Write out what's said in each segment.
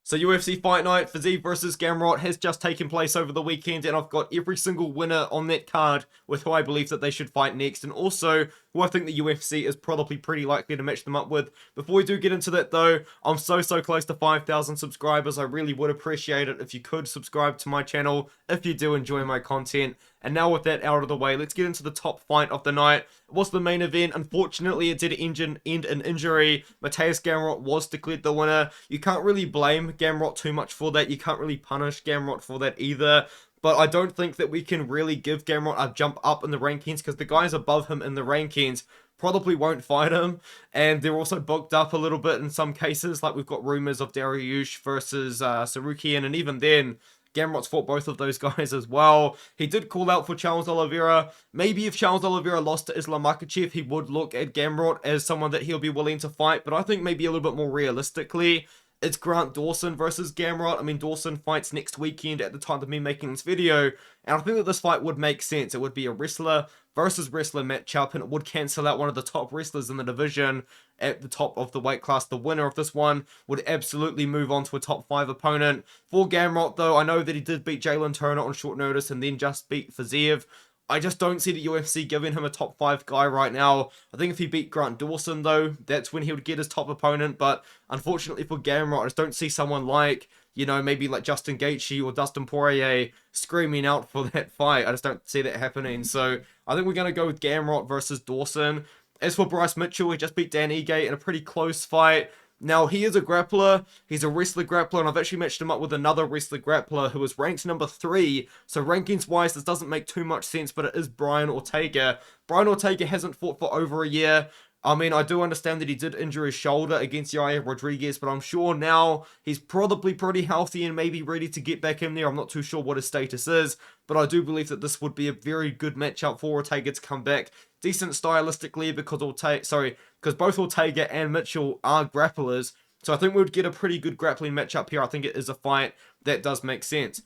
So UFC Fight Night, Fiziev versus Gamrot has just taken place over the weekend, and I've got every single winner on that card with who I believe that they should fight next, and also who I think the UFC is probably pretty likely to match them up with. Before we do get into that though, I'm so close to 5,000 subscribers. I really would appreciate it if you could subscribe to my channel if you do enjoy my content. And now with that out of the way, let's get into the top fight of the night. It was the main event. Unfortunately, it did end in injury. Mateusz Gamrot was declared the winner. You can't really blame Gamrot too much for that. You can't really punish Gamrot for that either. But I don't think that we can really give Gamrot a jump up in the rankings because the guys above him in the rankings probably won't fight him. And they're also booked up a little bit in some cases. Like we've got rumors of Dariush versus Sarukian. And even then, Gamrot's fought both of those guys as well. He did call out for Charles Oliveira. Maybe if Charles Oliveira lost to Islam Makhachev, he would look at Gamrot as someone that he'll be willing to fight. But I think maybe a little bit more realistically, it's Grant Dawson versus Gamrot. I mean, Dawson fights next weekend at the time of me making this video. And I think that this fight would make sense. It would be a wrestler versus wrestler matchup, and it would cancel out one of the top wrestlers in the division at the top of the weight class. The winner of this one would absolutely move on to a top 5 opponent. For Gamrot, though, I know that he did beat Jalen Turner on short notice and then just beat Fiziev. I just don't see the UFC giving him a top 5 guy right now. I think if he beat Grant Dawson, though, that's when he would get his top opponent. But unfortunately for Gamrot, I just don't see someone like, you know, maybe like Justin Gaethje or Dustin Poirier screaming out for that fight. I just don't see that happening. So I think we're going to go with Gamrot versus Dawson. As for Bryce Mitchell, he just beat Dan Ige in a pretty close fight. Now, he is a grappler, he's a wrestler grappler, and I've actually matched him up with another wrestler grappler who is ranked number 3, so rankings-wise, this doesn't make too much sense, but it is Brian Ortega. Brian Ortega hasn't fought for over a year. I mean, I do understand that he did injure his shoulder against Yair Rodriguez, but I'm sure now he's probably pretty healthy and maybe ready to get back in there. I'm not too sure what his status is, but I do believe that this would be a very good matchup for Ortega to come back. Decent stylistically because both Ortega and Mitchell are grapplers, so I think we would get a pretty good grappling matchup here. I think it is a fight that does make sense.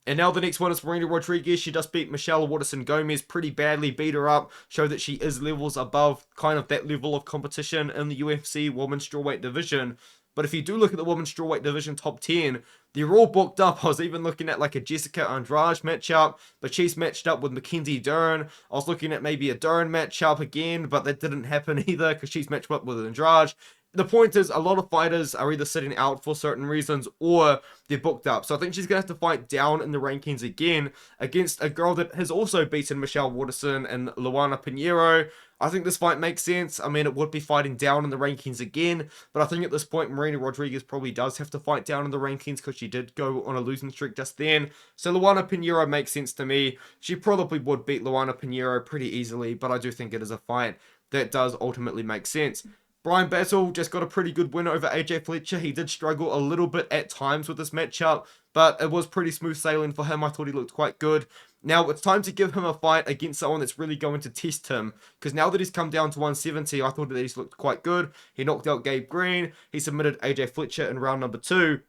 And now the next one is Marina Rodriguez. She just beat Michelle Waterson-Gomez pretty badly, beat her up, show that she is levels above kind of that level of competition in the UFC women's strawweight division. But if you do look at the women's strawweight division top 10, they're all booked up. I was even looking at like a Jessica Andrade matchup, but she's matched up with Mackenzie Dern. I was looking at maybe a Dern matchup again, but that didn't happen either because she's matched up with Andrade. The point is, a lot of fighters are either sitting out for certain reasons or they're booked up. So I think she's going to have to fight down in the rankings again against a girl that has also beaten Michelle Waterson and Luana Pinheiro. I think this fight makes sense. I mean, it would be fighting down in the rankings again, but I think at this point, Marina Rodriguez probably does have to fight down in the rankings because she did go on a losing streak just then. So Luana Pinheiro makes sense to me. She probably would beat Luana Pinheiro pretty easily, but I do think it is a fight that does ultimately make sense. Brian Battle just got a pretty good win over AJ Fletcher. He did struggle a little bit at times with this matchup, but it was pretty smooth sailing for him. I thought he looked quite good. Now it's time to give him a fight against someone that's really going to test him, because now that he's come down to 170, I thought that he's looked quite good. He knocked out Gabe Green. He submitted AJ Fletcher in round number 2.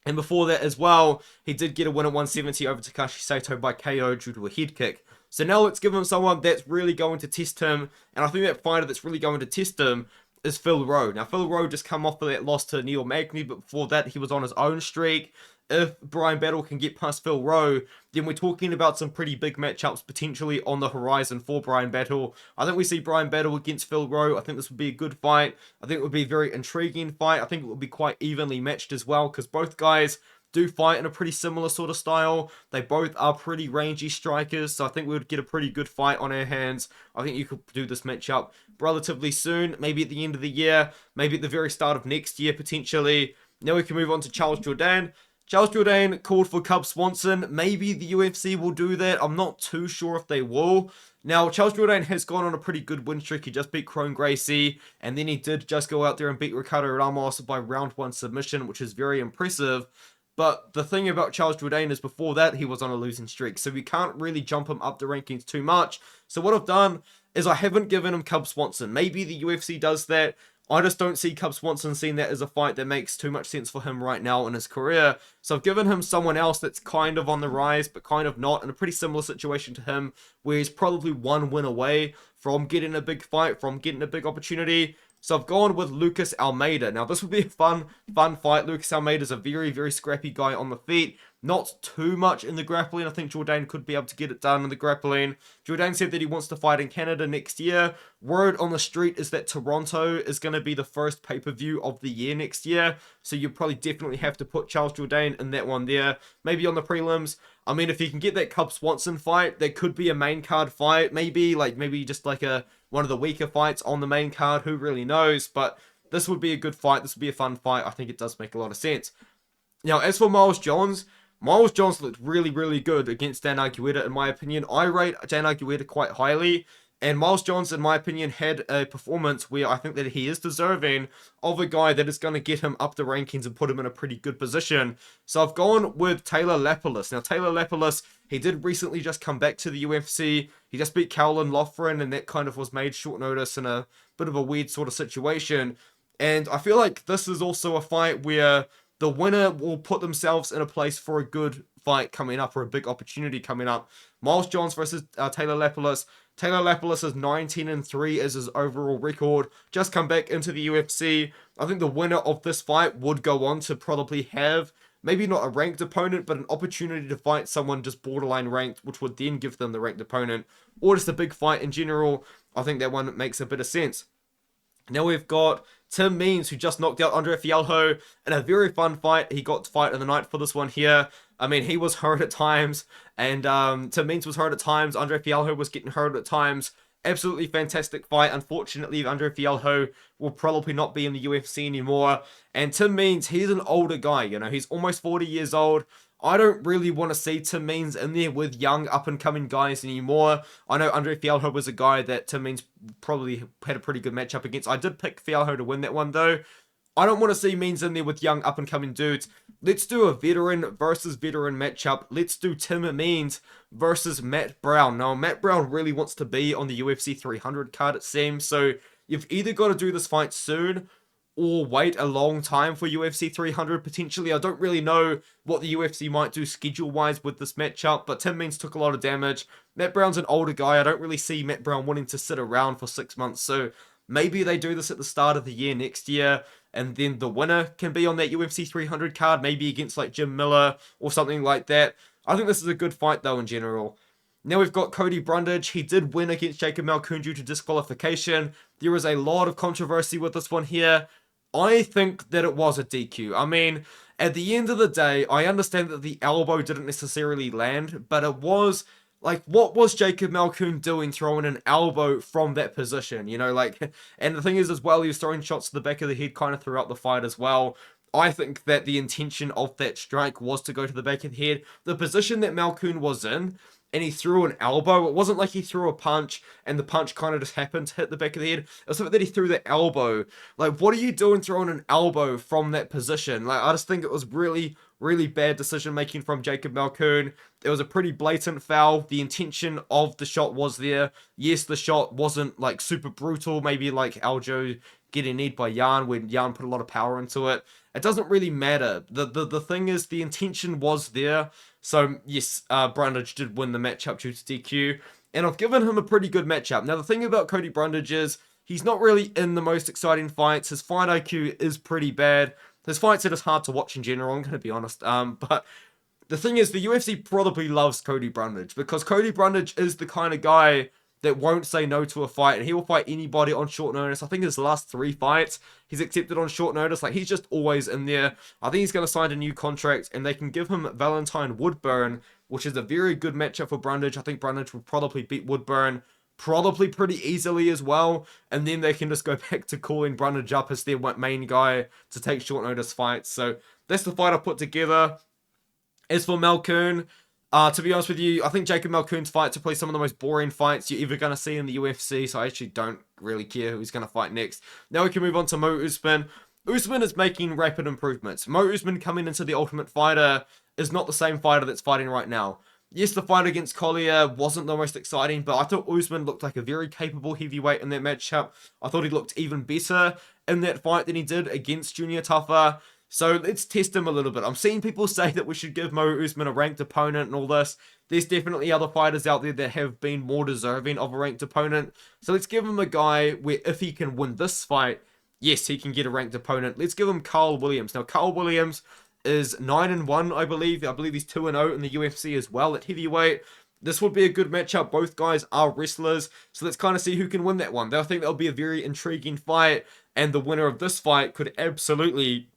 And before that as well, he did get a win at 170 over Takashi Sato by KO due to a head kick. So now let's give him someone that's really going to test him, and I think that fighter that's really going to test him is Phil Rowe. Now, Phil Rowe just come off of that loss to Neil Magny, but before that, he was on his own streak. If Brian Battle can get past Phil Rowe, then we're talking about some pretty big matchups potentially on the horizon for Brian Battle. I think we see Brian Battle against Phil Rowe. I think this would be a good fight. I think it would be a very intriguing fight. I think it would be quite evenly matched as well, because both guys do fight in a pretty similar sort of style. They both are pretty rangy strikers, so I think we would get a pretty good fight on our hands. I think you could do this matchup relatively soon, maybe at the end of the year, maybe at the very start of next year potentially. Now we can move on to Charles Jourdain. Charles Jourdain called for Cub Swanson. Maybe the UFC will do that. I'm not too sure if they will. Now, Charles Jourdain has gone on a pretty good win streak. He just beat Crone Gracie, and then he did just go out there and beat Ricardo Ramos by round 1 submission, which is very impressive. But the thing about Charles Jourdain is before that, he was on a losing streak. So we can't really jump him up the rankings too much. So what I've done is I haven't given him Cub Swanson. Maybe the UFC does that. I just don't see Cub Swanson seeing that as a fight that makes too much sense for him right now in his career. So I've given him someone else that's kind of on the rise, but kind of not, in a pretty similar situation to him, where he's probably one win away from getting a big fight, from getting a big opportunity. So I've gone with Lucas Almeida. Now, this would be a fun fight. Lucas Almeida is a very, very scrappy guy on the feet. Not too much in the grappling. I think Jourdain could be able to get it done in the grappling. Jourdain said that he wants to fight in Canada next year. Word on the street is that Toronto is going to be the first pay-per-view of the year next year. So you probably definitely have to put Charles Jourdain in that one there. Maybe on the prelims. I mean, if you can get that Cub Swanson fight, that could be a main card fight. Maybe just like one of the weaker fights on the main card. Who really knows? But this would be a good fight. This would be a fun fight. I think it does make a lot of sense. Now, as for Miles Johns looked really, really good against Dan Argueta, in my opinion. I rate Dan Argueta quite highly, and Miles Johns, in my opinion, had a performance where I think that he is deserving of a guy that is going to get him up the rankings and put him in a pretty good position. So I've gone with Taylor Lapilus. Now, Taylor Lapilus, he did recently just come back to the UFC. He just beat Kowlin Loughran, and that kind of was made short notice in a bit of a weird sort of situation. And I feel like this is also a fight where the winner will put themselves in a place for a good fight coming up, or a big opportunity coming up. Miles Johns versus Taylor Lapilus. Taylor Lapilus is 19-3 as his overall record. Just come back into the UFC. I think the winner of this fight would go on to probably have, maybe not a ranked opponent, but an opportunity to fight someone just borderline ranked, which would then give them the ranked opponent, or just a big fight in general. I think that one makes a bit of sense. Now we've got Tim Means, who just knocked out Andre Fialho in a very fun fight. He got fight of the night for this one here. I mean, he was hurt at times, and Tim Means was hurt at times. Andre Fialho was getting hurt at times. Absolutely fantastic fight. Unfortunately, Andre Fialho will probably not be in the UFC anymore. And Tim Means, he's an older guy, you know. He's almost 40 years old. I don't really want to see Tim Means in there with young up-and-coming guys anymore. I know Andre Fialho was a guy that Tim Means probably had a pretty good matchup against. I did pick Fialho to win that one, though. I don't want to see Means in there with young up-and-coming dudes. Let's do a veteran versus veteran matchup. Let's do Tim Means versus Matt Brown. Now, Matt Brown really wants to be on the UFC 300 card, it seems. So, you've either got to do this fight soon or wait a long time for UFC 300 potentially. I don't really know what the UFC might do schedule-wise with this matchup, but Tim Means took a lot of damage. Matt Brown's an older guy. I don't really see Matt Brown wanting to sit around for 6 months, so maybe they do this at the start of the year next year, and then the winner can be on that UFC 300 card, maybe against like Jim Miller or something like that. I think this is a good fight though in general. Now we've got Cody Brundage. He did win against Jacob Malkoun due to disqualification. There is a lot of controversy with this one here. I think that it was a DQ. I mean, at the end of the day, I understand that the elbow didn't necessarily land, but it was, like, what was Jacob Malkoun doing throwing an elbow from that position? You know, like, and the thing is as well, he was throwing shots to the back of the head kind of throughout the fight as well. I think that the intention of that strike was to go to the back of the head. The position that Malkoun was in, and he threw an elbow. It wasn't like he threw a punch and the punch kind of just happened to hit the back of the head. It was something that he threw the elbow. Like, what are you doing throwing an elbow from that position? Like, I just think it was really, really bad decision making from Jacob Malkoun. It was a pretty blatant foul. The intention of the shot was there. Yes, the shot wasn't like super brutal. Maybe like Aljo getting kneed by Jan when Jan put a lot of power into it. It doesn't really matter. The thing is, the intention was there. So, yes, Brundage did win the matchup due to DQ. And I've given him a pretty good matchup. Now, the thing about Cody Brundage is he's not really in the most exciting fights. His fight IQ is pretty bad. His fights are just hard to watch in general, I'm going to be honest. But the thing is, the UFC probably loves Cody Brundage because Cody Brundage is the kind of guy that won't say no to a fight, and he will fight anybody on short notice. I think his last 3 fights, he's accepted on short notice. Like, he's just always in there. I think he's going to sign a new contract, and they can give him Valentine Woodburn, which is a very good matchup for Brundage. I think Brundage will probably beat Woodburn probably pretty easily as well, and then they can just go back to calling Brundage up as their main guy to take short notice fights. So that's the fight I put together. As for Malkoun, to be honest with you, I think Jacob Malkoun's fights are probably some of the most boring fights you're ever going to see in the UFC, so I actually don't really care who he's going to fight next. Now we can move on to Mo Usman. Usman is making rapid improvements. Mo Usman coming into the Ultimate Fighter is not the same fighter that's fighting right now. Yes, the fight against Collier wasn't the most exciting, but I thought Usman looked like a very capable heavyweight in that matchup. I thought he looked even better in that fight than he did against Junior Taffa. So let's test him a little bit. I'm seeing people say that we should give Mo Usman a ranked opponent and all this. There's definitely other fighters out there that have been more deserving of a ranked opponent. So let's give him a guy where if he can win this fight, yes, he can get a ranked opponent. Let's give him Carl Williams. Now, Carl Williams is 9-1, I believe. I believe he's 2-0 in the UFC as well at heavyweight. This would be a good matchup. Both guys are wrestlers, so let's kind of see who can win that one. I think that'll be a very intriguing fight, and the winner of this fight could absolutely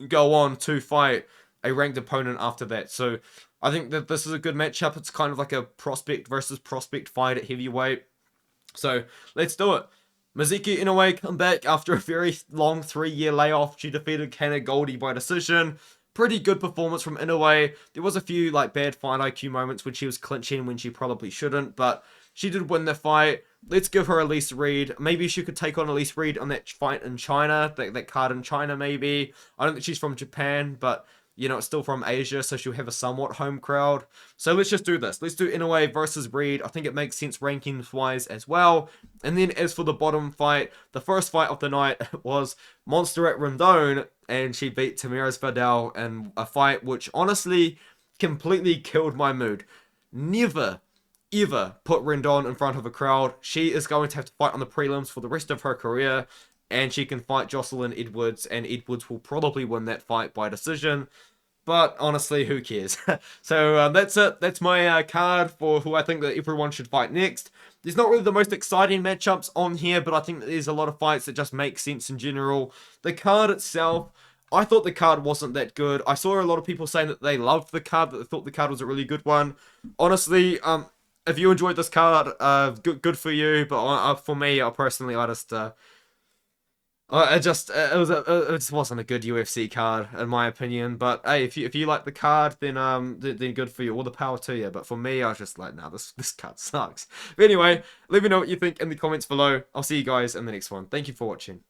go on to fight a ranked opponent after that. So I think that this is a good matchup. It's kind of like a prospect versus prospect fight at heavyweight. So let's do it. Mizuki Inoue come back after a very long 3-year layoff. She defeated Kana Goldie by decision. Pretty good performance from Inoue. There was a few like bad fight IQ moments when she was clinching when she probably shouldn't, but she did win the fight. Let's give her Elise Reed. Maybe she could take on Elise Reed on that fight in China, that card in China maybe. I don't think she's from Japan, but you know, it's still from Asia, so she'll have a somewhat home crowd. So let's just do this. Let's do Inoue versus Reed. I think it makes sense rankings-wise as well. And then as for the bottom fight, the first fight of the night was Monster at Rendon, and she beat Tamiris Vidal in a fight which honestly completely killed my mood. Never, ever put Rendon in front of a crowd. She is going to have to fight on the prelims for the rest of her career, and she can fight Jocelyn Edwards, and Edwards will probably win that fight by decision. But honestly, who cares? So that's it. That's my card for who I think that everyone should fight next. There's not really the most exciting matchups on here, but I think that there's a lot of fights that just make sense in general. The card itself, I thought the card wasn't that good. I saw a lot of people saying that they loved the card, that they thought the card was a really good one. Honestly, if you enjoyed this card, good for you. But for me, personally, it just wasn't a good UFC card in my opinion. But hey, if you like the card, then good for you. All the power to you. But for me, I was just like, nah, this card sucks. But anyway, let me know what you think in the comments below. I'll see you guys in the next one. Thank you for watching.